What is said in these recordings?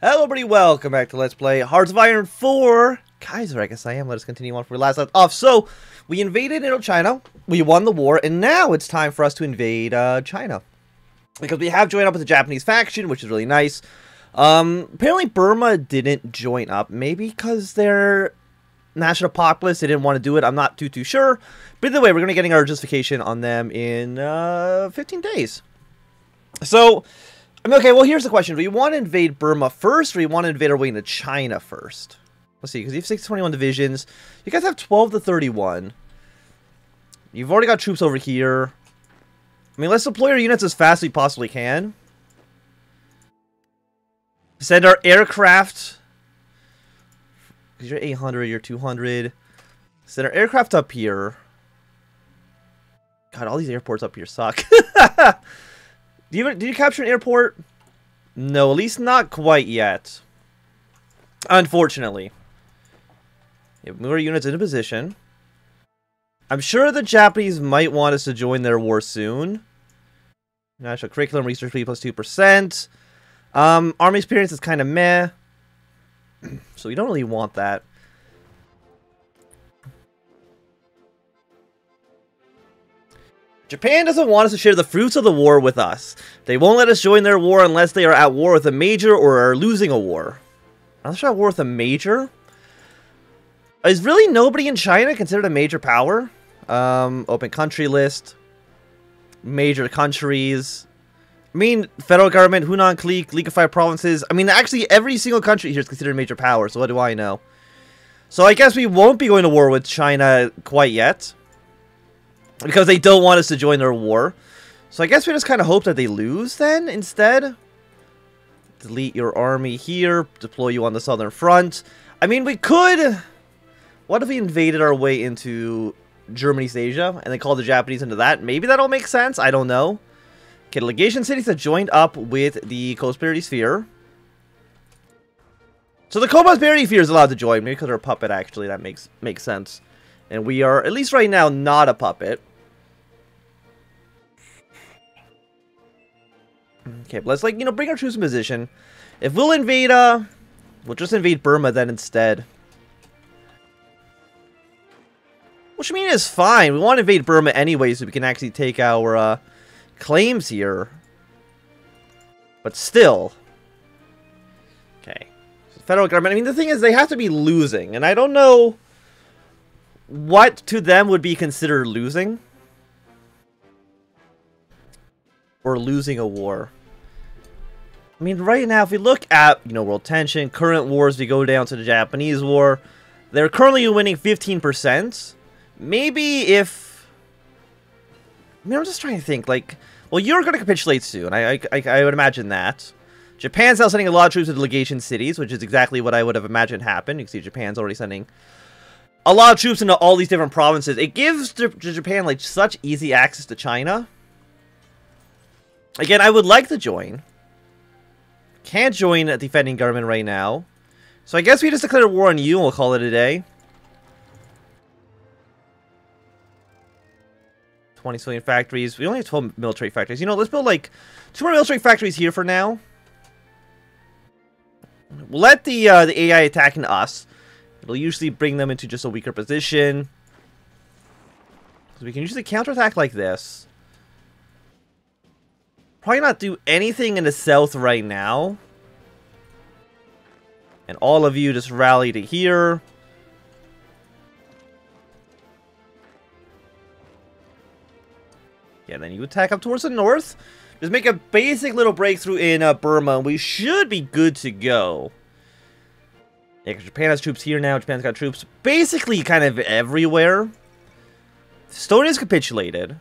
Hello everybody, welcome back to Let's Play Hearts of Iron 4 Kaiserreich Siam. Let us continue on from where we last left off. So, we invaded Indochina, we won the war, and now it's time for us to invade China. Because we have joined up with the Japanese faction, which is really nice. Apparently Burma didn't join up, maybe because they're national populace, they didn't want to do it, I'm not too sure. But either way, we're going to be getting our justification on them in 15 days. So, I mean, okay, well, here's the question. Do we want to invade Burma first, or do we want to invade our way into China first? Let's see, because you have 6 to 21 divisions. You guys have 12 to 31. You've already got troops over here. I mean, let's deploy our units as fast as we possibly can. Send our aircraft. Because you're 800, you're 200. Send our aircraft up here. God, all these airports up here suck. Did you capture an airport? No, at least not quite yet. Unfortunately. Yeah, move our units into position. I'm sure the Japanese might want us to join their war soon. National curriculum, research fee plus 2%. Army experience is kind of meh. So we don't really want that. Japan doesn't want us to share the fruits of the war with us. They won't let us join their war unless they are at war with a major or are losing a war. Unless they're at war with a major? Is really nobody in China considered a major power? Open country list. Major countries. I mean, federal government, Hunan clique, League of Five provinces. I mean, actually, every single country here is considered a major power, so what do I know? So I guess we won't be going to war with China quite yet. Because they don't want us to join their war. So I guess we just kind of hope that they lose then, instead. Delete your army here. Deploy you on the southern front. I mean, we could... What if we invaded our way into Germany's Asia, and then called the Japanese into that? Maybe that'll make sense? I don't know. Okay, the legation cities have joined up with the Prosperity Sphere. So the Prosperity Sphere is allowed to join. Maybe because they're a puppet, actually. That makes sense. And we are, at least right now, not a puppet. Okay, but let's, like, you know, bring our troops in position. If we'll invade, we'll just invade Burma then instead. Which I mean is fine. We want to invade Burma anyway so we can actually take our, claims here. But still. Okay. So federal government, I mean, the thing is, they have to be losing. And I don't know what to them would be considered losing. Or losing a war. I mean, right now, if we look at, you know, world tension, current wars, we go down to the Japanese war. They're currently winning 15%. Maybe if... I mean, I'm just trying to think, like... Well, you're going to capitulate soon. I would imagine that. Japan's now sending a lot of troops to the legation cities, which is exactly what I would have imagined happened. You can see Japan's already sending a lot of troops into all these different provinces. It gives Japan, like, such easy access to China. Again, I would like to join. Can't join a defending government right now. So I guess we just declare war on you and we'll call it a day. 20 civilian factories. We only have 12 military factories. You know, let's build, like, 2 more military factories here for now. We'll let the AI attacking us. It'll usually bring them into just a weaker position. So we can usually counterattack like this. Probably not do anything in the south right now. And all of you just rally to here. Yeah, then you attack up towards the north. Just make a basic little breakthrough in Burma. And we should be good to go. Yeah, because Japan has troops here now. Japan's got troops basically kind of everywhere. Estonia's capitulated.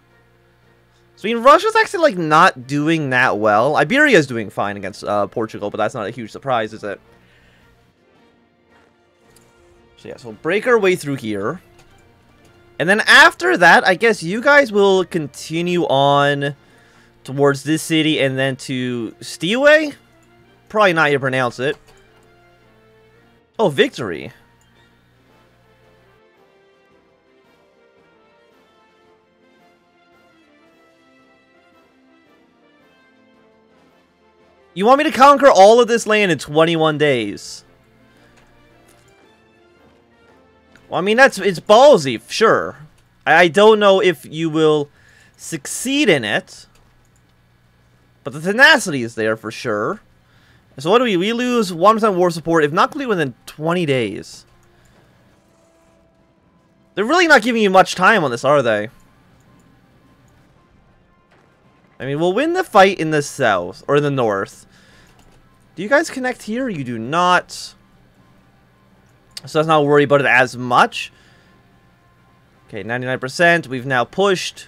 So, I mean, Russia's actually, like, not doing that well. Iberia's doing fine against Portugal, but that's not a huge surprise, is it? So, yeah, so we'll break our way through here. And then after that, I guess you guys will continue on towards this city and then to Stiway? Probably not how you pronounce it. Oh, Victory. You want me to conquer all of this land in 21 days? Well, I mean, it's ballsy, sure. I don't know if you will succeed in it. But the tenacity is there for sure. So what do we? We lose 1% war support if not complete within 20 days. They're really not giving you much time on this, are they? I mean, we'll win the fight in the south, or in the north. Do you guys connect here? You do not. So let's not worry about it as much. Okay, 99%. We've now pushed.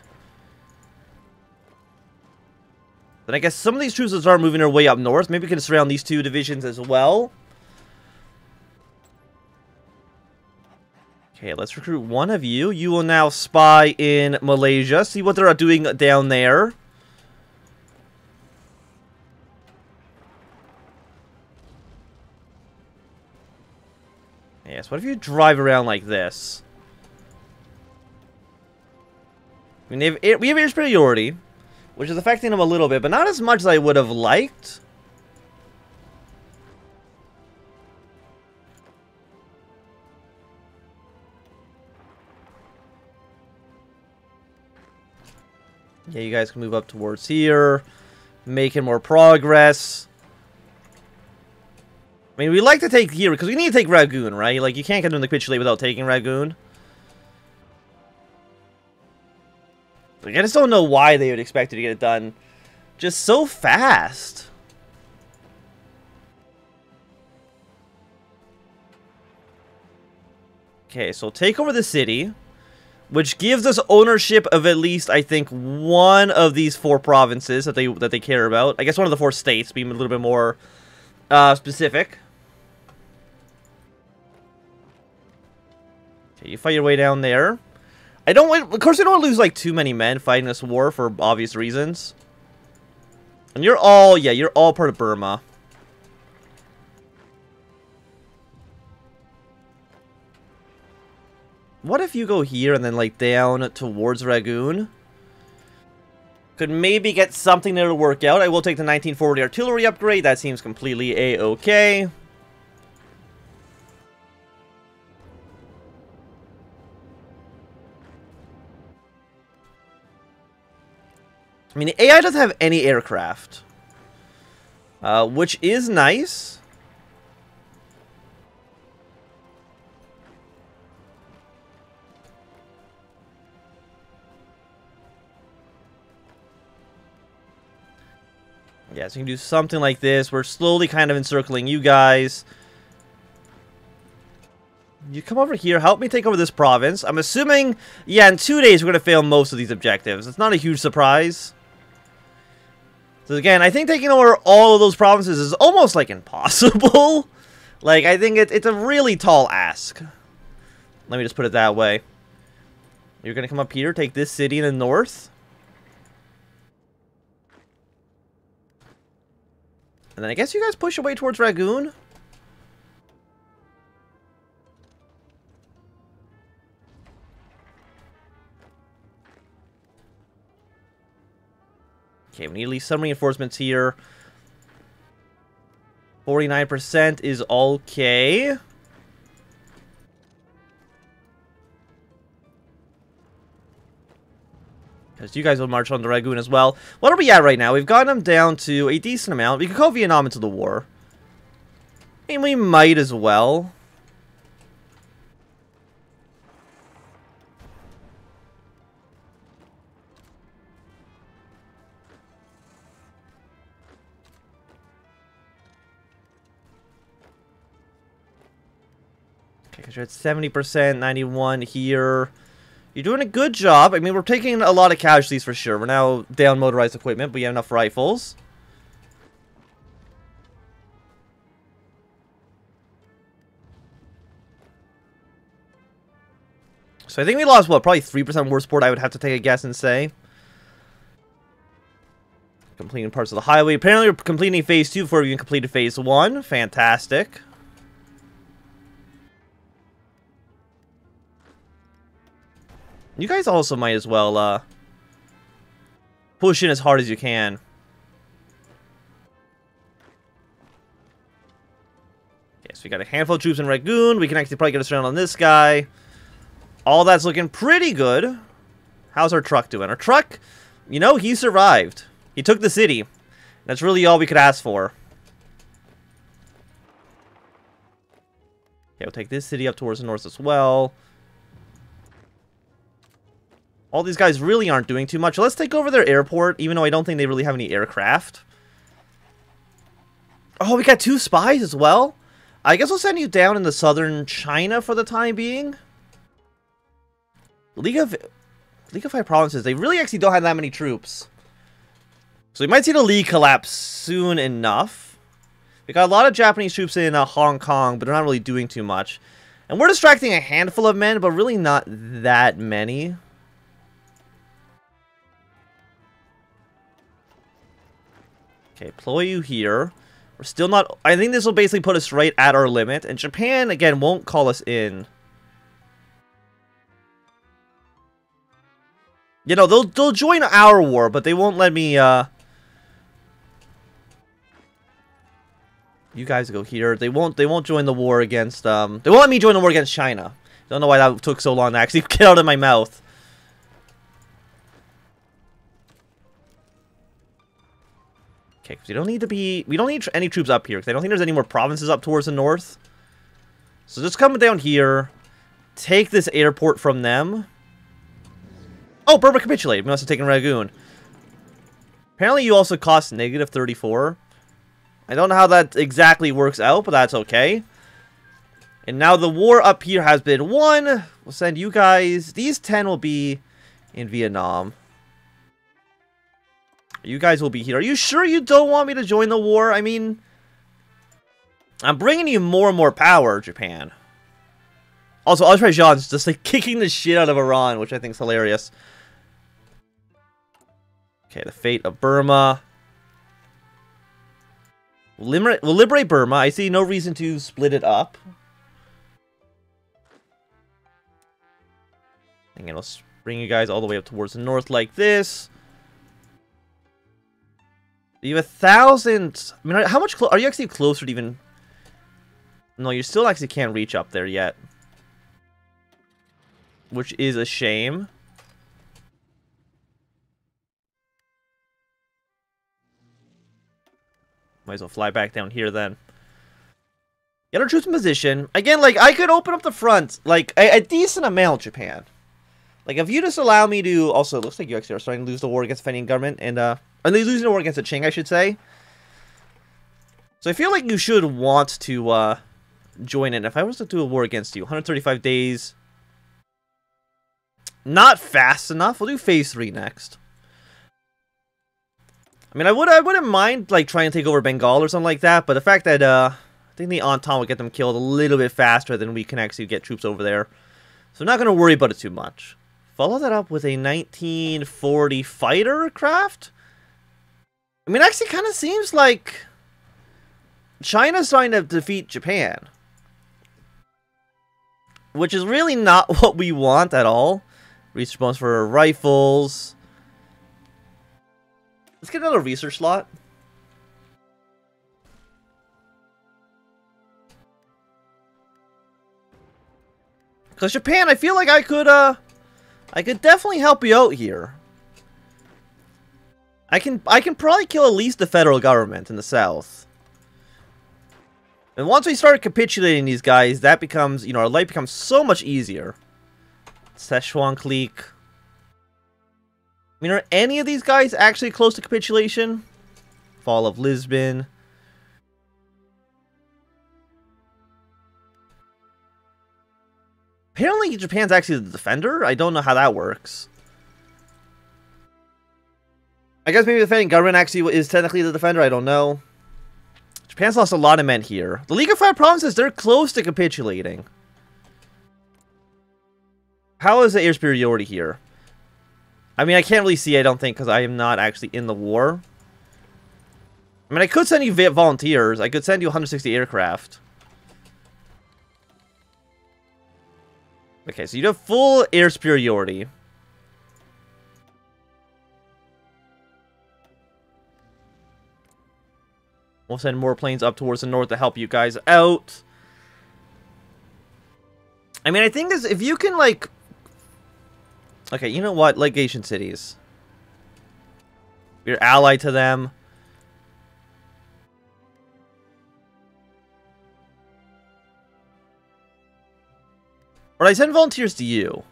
Then I guess some of these troops will start moving their way up north. Maybe we can surround these two divisions as well. Okay, let's recruit one of you. You will now spy in Malaysia. See what they're doing down there. Yes, what if you drive around like this? I mean, we have air superiority, which is affecting them a little bit, but not as much as I would have liked. Yeah, you guys can move up towards here, making more progress. I mean, we like to take here, because we need to take Rangoon, right? Like, you can't get them to capitulate without taking Rangoon. Like, I just don't know why they would expect you to get it done just so fast. Okay, so take over the city, which gives us ownership of at least, I think, one of these 4 provinces that they care about. I guess one of the 4 states, being a little bit more specific. Okay, you fight your way down there. Of course, I don't want to lose, like, too many men fighting this war for obvious reasons. And you're all part of Burma. What if you go here and then, like, down towards Rangoon? Could maybe get something there to work out. I will take the 1940 artillery upgrade. That seems completely a-okay. I mean, the AI doesn't have any aircraft, which is nice. Yeah, so you can do something like this. We're slowly kind of encircling you guys. You come over here, help me take over this province. I'm assuming, yeah, in 2 days we're going to fail most of these objectives. It's not a huge surprise. So again, I think taking over all of those provinces is almost, like, impossible. Like, I think it's a really tall ask. Let me just put it that way. You're going to come up here, take this city in the north. And then I guess you guys push away towards Rangoon. Okay, we need at least some reinforcements here. 49% is okay. Because you guys will march on to Rangoon as well. What are we at right now? We've gotten them down to a decent amount. We could call Vietnam into the war. And we might as well. Okay, because you're at 70%, 91 here. You're doing a good job. I mean, we're taking a lot of casualties for sure. We're now down motorized equipment, but we have enough rifles. So I think we lost, what, probably 3% war support, I would have to take a guess and say. Completing parts of the highway. Apparently we're completing phase 2 before we even completed phase 1. Fantastic. You guys also might as well push in as hard as you can. Okay, so we got a handful of troops in Rangoon. We can actually probably get us around on this guy. All that's looking pretty good. How's our truck doing? Our truck, you know, he survived. He took the city. That's really all we could ask for. Okay, we'll take this city up towards the north as well. All these guys really aren't doing too much. Let's take over their airport, even though I don't think they really have any aircraft. Oh, we got 2 spies as well? I guess we'll send you down into southern China for the time being. League of 5 provinces, they really actually don't have that many troops. So we might see the League collapse soon enough. We got a lot of Japanese troops in Hong Kong, but they're not really doing too much. And we're distracting a handful of men, but really not that many. Okay, deploy you here. We're still not... I think this will basically put us right at our limit. And Japan, again, won't call us in. You know, they'll join our war, but they won't let me... You guys go here. They won't join the war against... They won't let me join the war against China. Don't know why that took so long to actually get out of my mouth. Okay, because we don't need any troops up here, because I don't think there's any more provinces up towards the north. So just come down here, take this airport from them. Oh, Burma capitulated. We must have taken Rangoon. Apparently you also cost negative 34. I don't know how that exactly works out, but that's okay. And now the war up here has been won. We'll send you guys. These 10 will be in Vietnam. You guys will be here. Are you sure you don't want me to join the war? I mean, I'm bringing you more and more power, Japan. Also, Azerbaijan's just like kicking the shit out of Iran, which I think is hilarious. Okay, the fate of Burma. We'll liberate Burma. I see no reason to split it up. And I'll bring you guys all the way up towards the north like this. You have 1,000... I mean, how much... Are you actually closer to even... No, you still actually can't reach up there yet. Which is a shame. Might as well fly back down here then. Get our troops in position. Again, like, I could open up the front, like, a decent amount, Japan. Like, if you just allow me to... Also, it looks like you actually are starting to lose the war against the Fenian government, and, Are they losing the war against the Qing, I should say? So I feel like you should want to, join in. If I was to do a war against you, 135 days... Not fast enough. We'll do phase 3 next. I mean, I wouldn't mind, like, trying to take over Bengal or something like that, but the fact that, I think the Anthnwam will get them killed a little bit faster than we can actually get troops over there. So I'm not going to worry about it too much. Follow that up with a 1940 fighter craft? I mean, it actually kind of seems like China's trying to defeat Japan. Which is really not what we want at all. Research bonus for rifles. Let's get another research slot. Because Japan, I feel like I could definitely help you out here. I can probably kill at least the federal government in the south. And once we start capitulating these guys, that becomes, you know, our life becomes so much easier. Szechuan clique. I mean, are any of these guys actually close to capitulation? Fall of Lisbon. Apparently, Japan's actually the defender. I don't know how that works. I guess maybe the defending government actually is technically the defender. I don't know. Japan's lost a lot of men here. The League of 5 provinces, they're close to capitulating. How is the air superiority here? I mean, I can't really see, I don't think, because I am not actually in the war. I mean, I could send you volunteers. I could send you 160 aircraft. Okay, so you have full air superiority. We'll send more planes up towards the north to help you guys out. I mean, I think is if you can, like... Okay, you know what? Legation cities. You're allied to them. Or I send volunteers to you.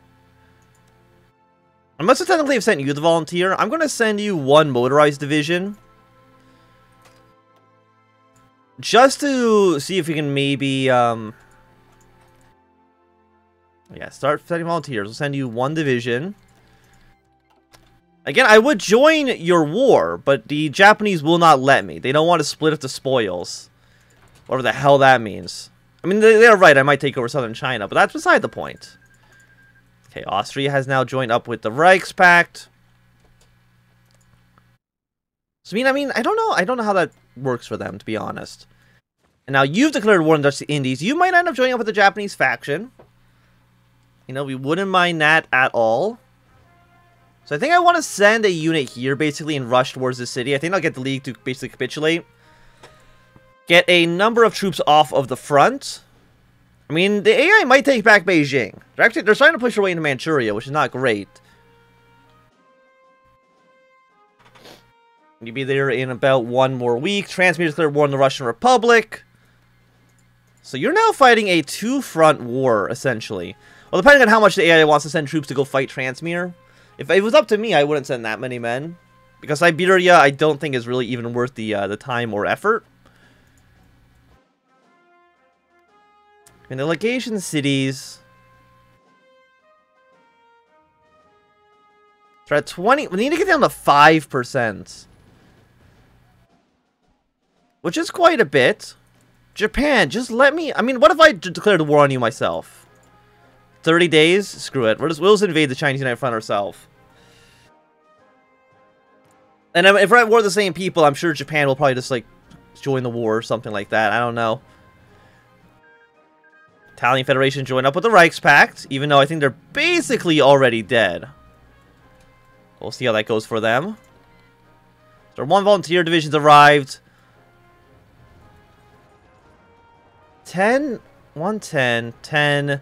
I must have technically have sent you the volunteer. I'm going to send you one motorized division. Just to see if we can maybe, yeah, start sending volunteers. We'll send you one division. Again, I would join your war, but the Japanese will not let me. They don't want to split up the spoils. Whatever the hell that means. I mean, they're right. I might take over southern China, but that's beside the point. Okay, Austria has now joined up with the Reichspakt. So, I mean, I don't know. I don't know how that works for them, to be honest. And now you've declared war on the Dutch Indies. You might end up joining up with the Japanese faction. You know, we wouldn't mind that at all. So I think I want to send a unit here, basically, and rush towards the city. I think I'll get the League to basically capitulate. Get a number of troops off of the front. I mean, the AI might take back Beijing. They're trying to push their way into Manchuria, which is not great. You'll be there in about 1 more week. Transmitter declared war on the Russian Republic. So you're now fighting a 2-front war, essentially. Well, depending on how much the AI wants to send troops to go fight Transmere. If it was up to me, I wouldn't send that many men. Because Siberia, I don't think is really even worth the time or effort. In the legation cities, they're at 20. We need to get down to 5%, which is quite a bit. Japan, just let me. I mean, what if I declared a war on you myself? 30 days? Screw it. We'll just invade the Chinese United Front ourselves. And if we're at war with the same people, I'm sure Japan will probably just like join the war or something like that. I don't know. Italian Federation joined up with the Reichspakt, even though I think they're basically already dead. We'll see how that goes for them. So 1 volunteer division's arrived. 10, 110, 10,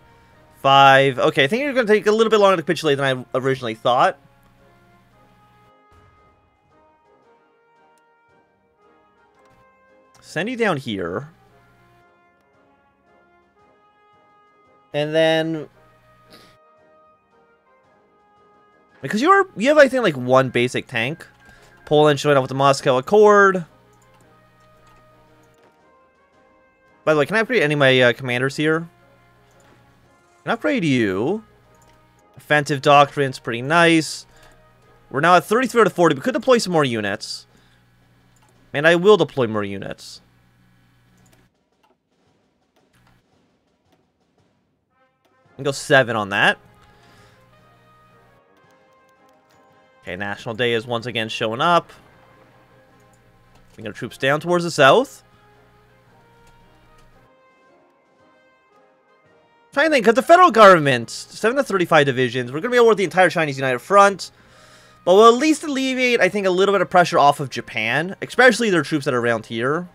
5. Okay, I think you're going to take a little bit longer to capitulate than I originally thought. Send you down here. And then, because you have, I think, like 1 basic tank. Poland showing up with the Moscow Accord. By the way, can I upgrade any of my commanders here? Can I upgrade you? Offensive Doctrine's pretty nice. We're now at 33 out of 40. We could deploy some more units. And I will deploy more units. And go 7 on that. Okay, National Day is once again showing up. Bring our troops down towards the south. I'm trying to think, because the federal government, 7 to 35 divisions, we're going to be able to work the entire Chinese United Front. But we'll at least alleviate, I think, a little bit of pressure off of Japan. Especially their troops that are around here.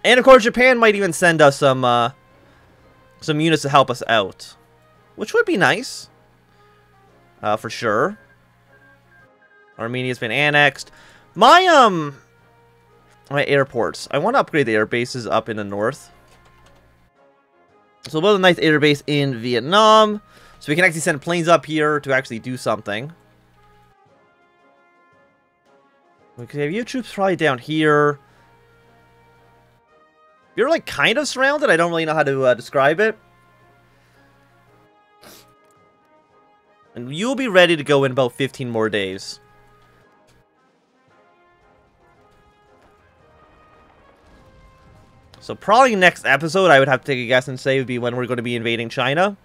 And of course, Japan might even send us some units to help us out, which would be nice, for sure. Armenia's been annexed. My airports. I want to upgrade the air bases up in the north. So we'll build a nice air base in Vietnam, so we can actually send planes up here to actually do something. We could have your troops probably down here. You're like kind of surrounded. I don't really know how to describe it. And you'll be ready to go in about 15 more days. So probably next episode, I would have to take a guess and say would be when we're going to be invading China.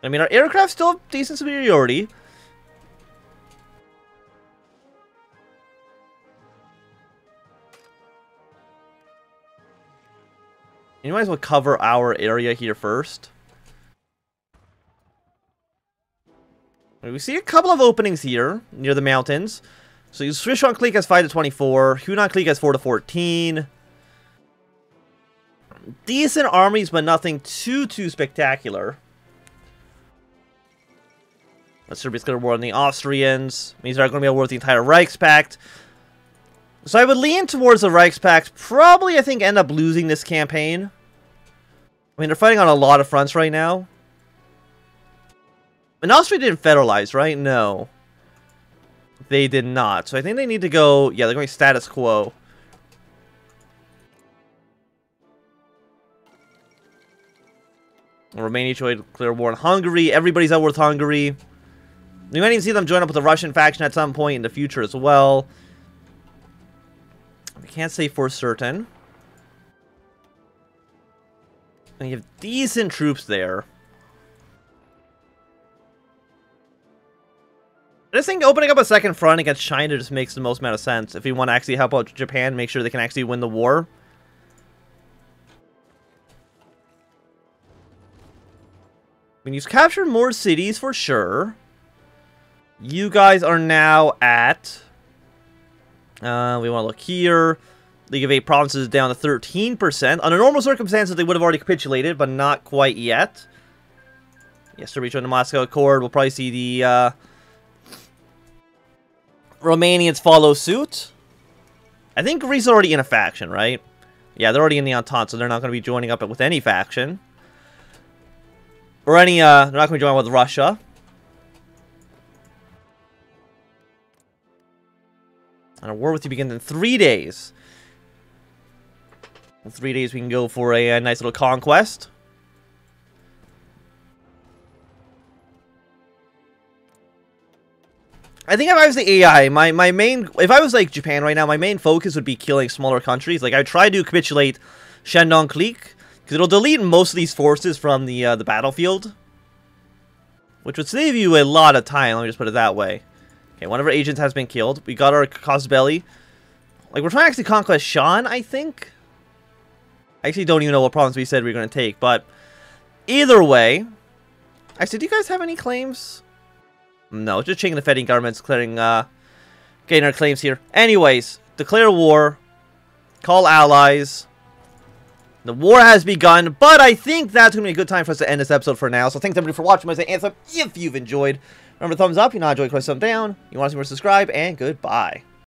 I mean, our aircraft still have decent superiority. You might as well cover our area here first. We see a couple of openings here near the mountains. So Sichuan Clique has 5 to 24. Hunan Clique has 4 to 14. Decent armies, but nothing too spectacular. Serbia's going to war on the Austrians. Means they're going to be at war with the entire Reichspakt. So I would lean towards the Reichspakt. Probably, I think, end up losing this campaign. I mean, they're fighting on a lot of fronts right now. And Austria didn't federalize, right? No. They did not. So I think they need to go... Yeah, they're going status quo. Romania tried to declare war on Hungary. Everybody's at war with Hungary. We might even see them join up with the Russian faction at some point in the future as well. We can't say for certain. And you have decent troops there. I just think opening up a second front against China just makes the most amount of sense. If we want to actually help out Japan, make sure they can actually win the war. I mean, you've captured more cities for sure. You guys are now at... we want to look here. League of 8 provinces is down to 13%. Under normal circumstances, they would have already capitulated, but not quite yet. Yes, to reach on the Moscow Accord, we'll probably see the Romanians follow suit. I think Greece is already in a faction, right? Yeah, they're already in the Entente, so they're not going to be joining up with any faction. Or any, they're not going to be joining with Russia. And a war with you begins in 3 days. In 3 days, we can go for a nice little conquest. I think if I was the AI, my main... If I was, like, Japan right now, my main focus would be killing smaller countries. Like, I would try to capitulate Shandong Clique, because it'll delete most of these forces from the battlefield. Which would save you a lot of time, let me just put it that way. Okay, one of our agents has been killed. We got our casus belli. Like, we're trying to actually conquest Shan, I think. I actually don't even know what province we said we were going to take, but... Either way... Actually, do you guys have any claims? No, just checking the Feding government's clearing, getting our claims here. Anyways, declare war. Call allies. The war has begun, but I think that's going to be a good time for us to end this episode for now. So thanks everybody for watching. I say Anthnwam if you've enjoyed. Remember, thumbs up, you know, enjoy, thumbs down. You want to see more, subscribe, and goodbye.